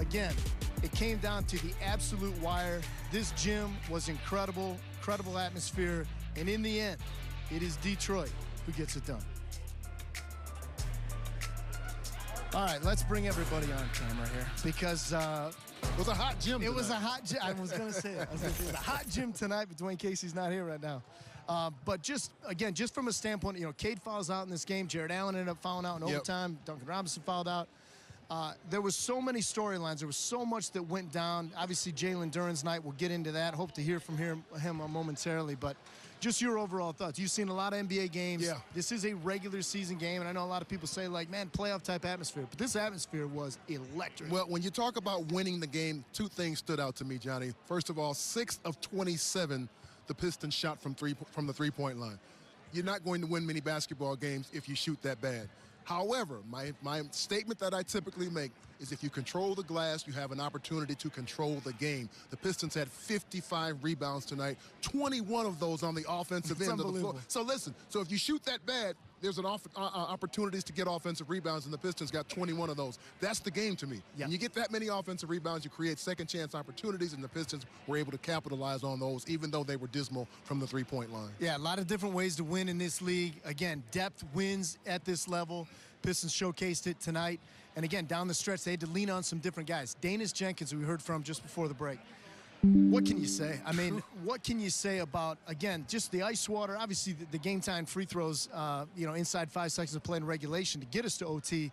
again, it came down to the absolute wire. This gym was incredible, incredible atmosphere. And in the end, it is Detroit who gets it done. All right, let's bring everybody on camera here because it was a hot gym. It was a hot gym. I was going to say it. It was a hot gym tonight, but Dwayne Casey's not here right now. But just from a standpoint, Cade fouls out in this game. Jared Allen ended up fouling out in overtime. Duncan Robinson fouled out. There was so many storylines. There was so much that went down. Obviously, Jalen Duren's night. We'll get into that. Hope to hear from him momentarily. But just your overall thoughts. You've seen a lot of NBA games. Yeah. This is a regular season game, and I know a lot of people say, like, man, playoff-type atmosphere. But this atmosphere was electric. Well, when you talk about winning the game, two things stood out to me, Johnny. First of all, 6 of 27, the Pistons shot from the three-point line. You're not going to win many basketball games if you shoot that bad. However, my statement that I typically make is if you control the glass, you have an opportunity to control the game. The Pistons had 55 rebounds tonight, 21 of those on the offensive end of the floor. So listen, so if you shoot that bad, there's an opportunities to get offensive rebounds, and the Pistons got 21 of those. That's the game to me. Yep. When you get that many offensive rebounds, you create second-chance opportunities, and the Pistons were able to capitalize on those, even though they were dismal from the three-point line. Yeah, a lot of different ways to win in this league. Again, depth wins at this level. Pistons showcased it tonight. And again, down the stretch, they had to lean on some different guys. Danis Jenkins, who we heard from just before the break. What can you say? I mean, what can you say about, again, just the ice water? Obviously, the game-time free throws, inside 5 seconds of play in regulation to get us to OT.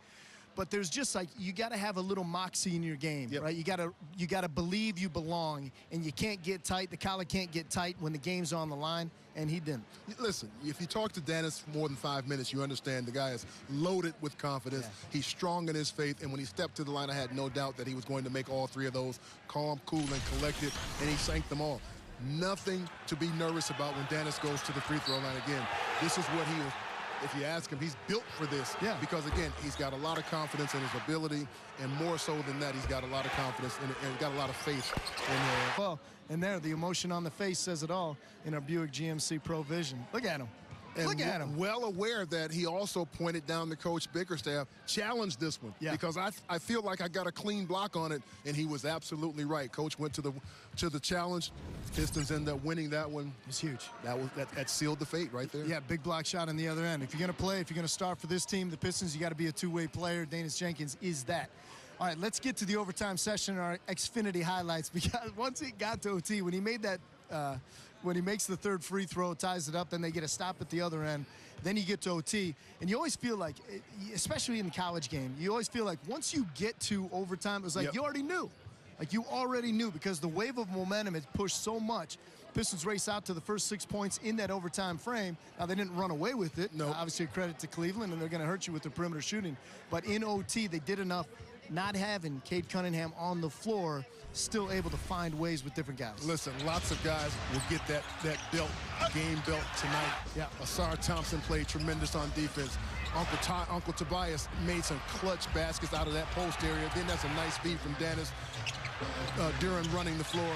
But there's just like, you got to have a little moxie in your game, right? You got to believe you belong, and you can't get tight. The collar can't get tight when the game's on the line, and he didn't. Listen, if you talk to Danis for more than 5 minutes, you understand the guy is loaded with confidence. Yeah. He's strong in his faith, and when he stepped to the line, I had no doubt that he was going to make all 3 of those calm, cool, and collected, and he sank them all. Nothing to be nervous about when Danis goes to the free throw line again. This is what he is. If you ask him, he's built for this. Yeah. Because, again, he's got a lot of confidence in his ability, and more so than that, he's got a lot of confidence and got a lot of faith in him. Well, and there, the emotion on the face says it all in our Buick GMC Pro Vision. Look at him. And look at him. Well aware that he also pointed down to Coach Bickerstaff, challenged this one. Yeah. Because I feel like I got a clean block on it, and he was absolutely right. Coach went to the challenge. Pistons ended up winning that one. It was huge. That sealed the fate right there. Yeah, big block shot on the other end. If you're going to play, if you're going to start for this team, the Pistons, you got to be a two-way player. Danis Jenkins is that. All right, let's get to the overtime session, our Xfinity highlights, because once it got to OT, when he made that when he makes the 3rd free throw, ties it up, then they get a stop at the other end. Then you get to OT, and you always feel like, especially in the college game, you always feel like once you get to overtime, it was like you already knew. Like you already knew, because the wave of momentum had pushed so much. Pistons race out to the first 6 points in that overtime frame. Now, they didn't run away with it. No. Obviously, a credit to Cleveland, and they're going to hurt you with their perimeter shooting. But in OT, they did enough, not having Cade Cunningham on the floor, still able to find ways with different guys. Listen, lots of guys will get that belt, game belt tonight. Yeah. Asar Thompson played tremendous on defense. Uncle Tobias made some clutch baskets out of that post area. Then that's a nice feed from Danis Duren running the floor.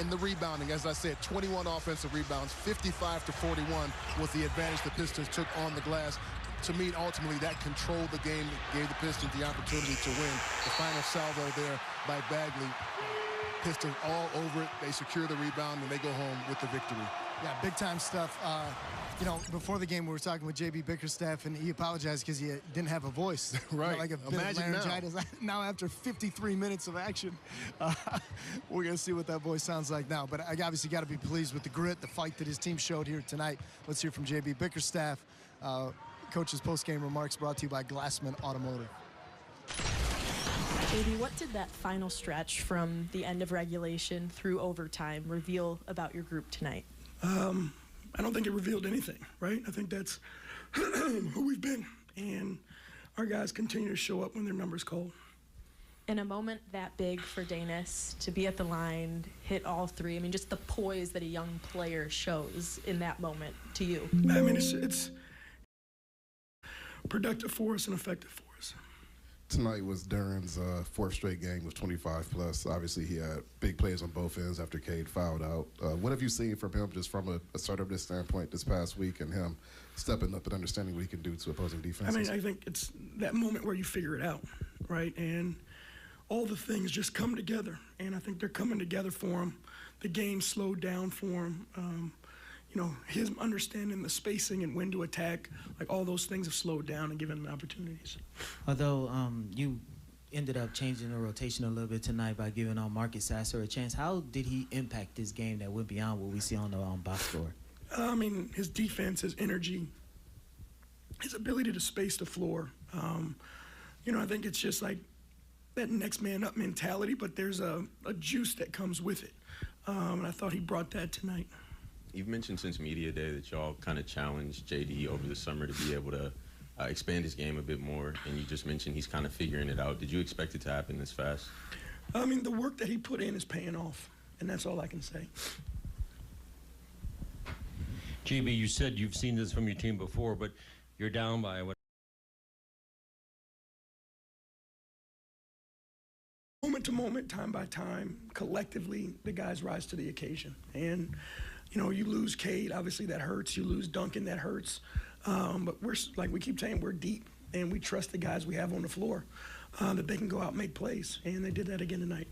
And the rebounding, as I said, 21 offensive rebounds, 55 to 41 was the advantage the Pistons took on the glass. To me, ultimately, that controlled the game, gave the Pistons the opportunity to win. The final salvo there by Bagley. Pistons all over it. They secure the rebound, and they go home with the victory. Yeah, big-time stuff. Before the game, we were talking with J.B. Bickerstaff, and he apologized because he didn't have a voice. Right. Like a bit of laryngitis. Now, after 53 minutes of action, we're going to see what that voice sounds like now. But I obviously got to be pleased with the grit, the fight that his team showed here tonight. Let's hear from J.B. Bickerstaff. Coach's post-game remarks brought to you by Glassman Automotive. Maybe what did that final stretch from the end of regulation through overtime reveal about your group tonight? I don't think it revealed anything, right? I think that's who we've been, and our guys continue to show up when their number's called. In a moment that big for Danis to be at the line, hit all 3, I mean, just the poise that a young player shows in that moment to you. I mean, it's productive for us and effective for us. Tonight was Duren's 4th straight game with 25+. Obviously, he had big plays on both ends after Cade fouled out. What have you seen from him just from a assertiveness standpoint this past week, and him stepping up and understanding what he can do to opposing defenses? I mean, I think it's that moment where you figure it out, right? And all the things just come together, and I think they're coming together for him. The game slowed down for him. His understanding the spacing and when to attack, like all those things have slowed down and given him opportunities. Although you ended up changing the rotation a little bit tonight by giving Marcus Sasser a chance, how did he impact this game that went beyond what we see on the box score? His defense, his energy, his ability to space the floor. I think it's just like that next man up mentality, but there's a juice that comes with it. And I thought he brought that tonight. You've mentioned since media day that y'all kind of challenged JD over the summer to be able to expand his game a bit more, and you just mentioned he's kind of figuring it out. Did you expect it to happen this fast? The work that he put in is paying off, and that's all I can say. JB, you said you've seen this from your team before, but you're down by what? Moment to moment, time by time, collectively, the guys rise to the occasion. And, you lose Cade, obviously that hurts. You lose Duncan, that hurts. But we're, like we keep saying, we're deep, and we trust the guys we have on the floor that they can go out and make plays. And they did that again tonight.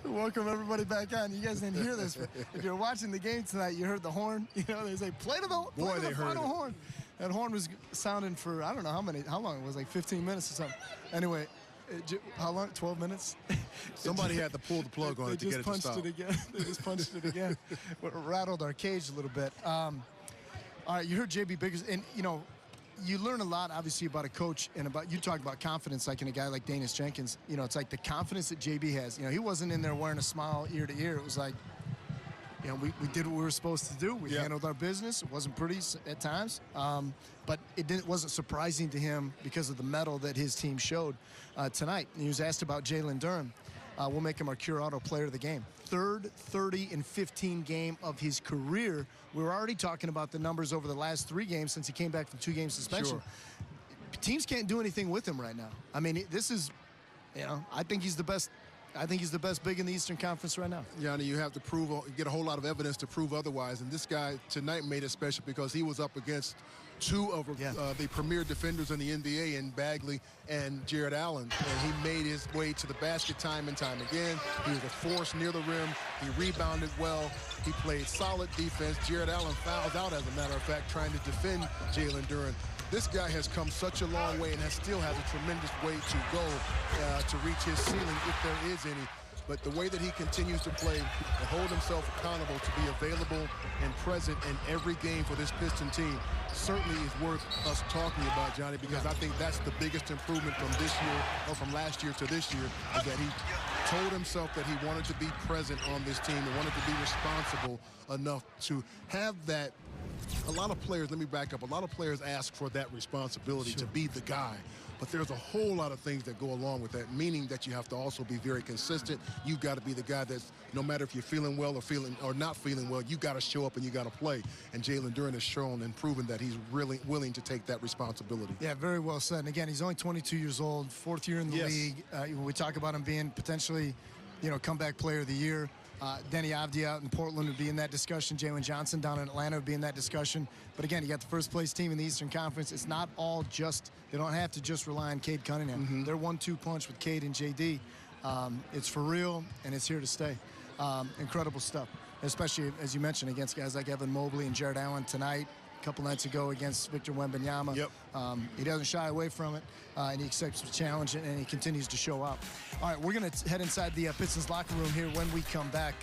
Welcome everybody back on. You guys didn't hear this, but if you're watching the game tonight, you heard the horn. They say play to the final horn. That horn was sounding for I don't know how long it was, like 15 minutes or something. Anyway, how long? 12 minutes. Somebody had to pull the plug on it to get it to stop. They just punched it again. Rattled our cage a little bit. All right, you heard JB Biggers, and you learn a lot, obviously, about a coach and you talked about confidence, like in a guy like Danis Jenkins. It's like the confidence that JB has. He wasn't in there wearing a smile ear to ear. It was like, we did what we were supposed to do. We handled our business. It wasn't pretty at times, but it wasn't surprising to him because of the mettle that his team showed tonight. And he was asked about Jalen Duren. We'll make him our Curato player of the game. Third 30-15 game of his career. We were already talking about the numbers over the last 3 games since he came back from 2-game suspension. Sure. Teams can't do anything with him right now. This is, I think he's the best. I think he's the best big in the Eastern Conference right now. Yanni, you have to get a whole lot of evidence to prove otherwise. And this guy tonight made it special because he was up against 2 of the premier defenders in the NBA in Bagley and Jared Allen. And he made his way to the basket time and time again. He was a force near the rim. He rebounded well. He played solid defense. Jared Allen fouls out, as a matter of fact, trying to defend Jalen Duren. This guy has come such a long way and still has a tremendous way to go to reach his ceiling if there is any. But the way that he continues to play and hold himself accountable to be available and present in every game for this Piston team certainly is worth us talking about, Johnny, because I think that's the biggest improvement from this year, or from last year to this year, is that he told himself that he wanted to be present on this team and wanted to be responsible enough to have that. A lot of players, let me back up, a lot of players ask for that responsibility to be the guy. But there's a whole lot of things that go along with that, meaning that you have to also be very consistent. You've got to be the guy that's, no matter if you're feeling well or not feeling well, you got to show up and you got to play. And Jalen Duren has shown and proven that he's really willing to take that responsibility. Yeah, very well said. And again, he's only 22 years old, 4th year in the league. We talk about him being potentially, comeback player of the year. Denny Avdia out in Portland would be in that discussion. Jalen Johnson down in Atlanta would be in that discussion. But again, you got the first place team in the Eastern Conference. It's not all just, they don't have to just rely on Cade Cunningham. They're 1-2 punch with Cade and JD. It's for real, and it's here to stay. Incredible stuff, especially, as you mentioned, against guys like Evan Mobley and Jared Allen tonight. A couple nights ago against Victor Wembanyama. He doesn't shy away from it, and he accepts the challenge, and he continues to show up. All right, we're going to head inside the Pistons locker room here when we come back.